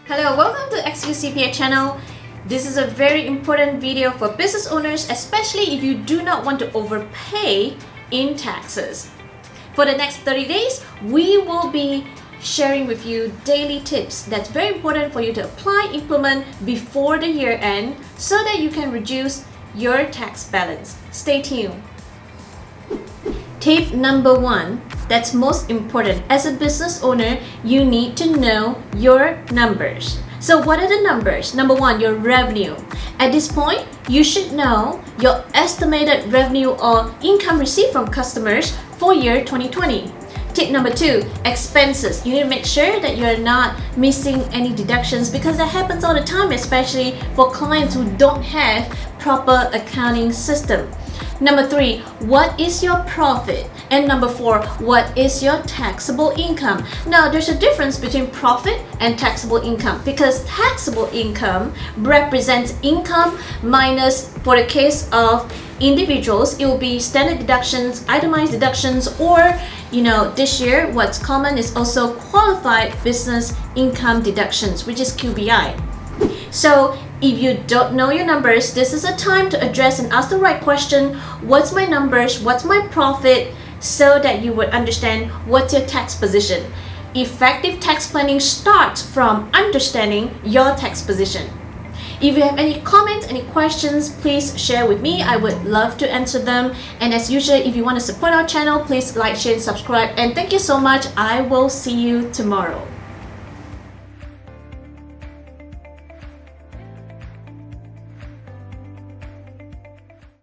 Hello, welcome to XUCPA channel. This is a very important video for business owners, especially if you do not want to overpay in taxes. For the next 30 days, we will be sharing with you daily tips that's very important for you to apply, implement before the year end so that you can reduce your tax balance. Stay tuned. Tip number 1, that's most important. As a business owner, you need to know your numbers. So what are the numbers? Number 1, your revenue. At this point, you should know your estimated revenue or income received from customers for year 2020. Tip number 2, expenses. You need to make sure that you're not missing any deductions because that happens all the time, especially for clients who don't have proper accounting system. Number 3, what is your profit? And number 4, what is your taxable income? Now, there's a difference between profit and taxable income because taxable income represents income minus, for the case of individuals, it will be standard deductions, itemized deductions, or this year what's common is also qualified business income deductions, which is QBI. So if you don't know your numbers, this is a time to address and ask the right question. What's my numbers? What's my profit? So that you would understand what's your tax position. Effective tax planning starts from understanding your tax position. If you have any comments, any questions, please share with me. I would love to answer them. And as usual, if you want to support our channel, please like, share, and subscribe. And thank you so much. I will see you tomorrow.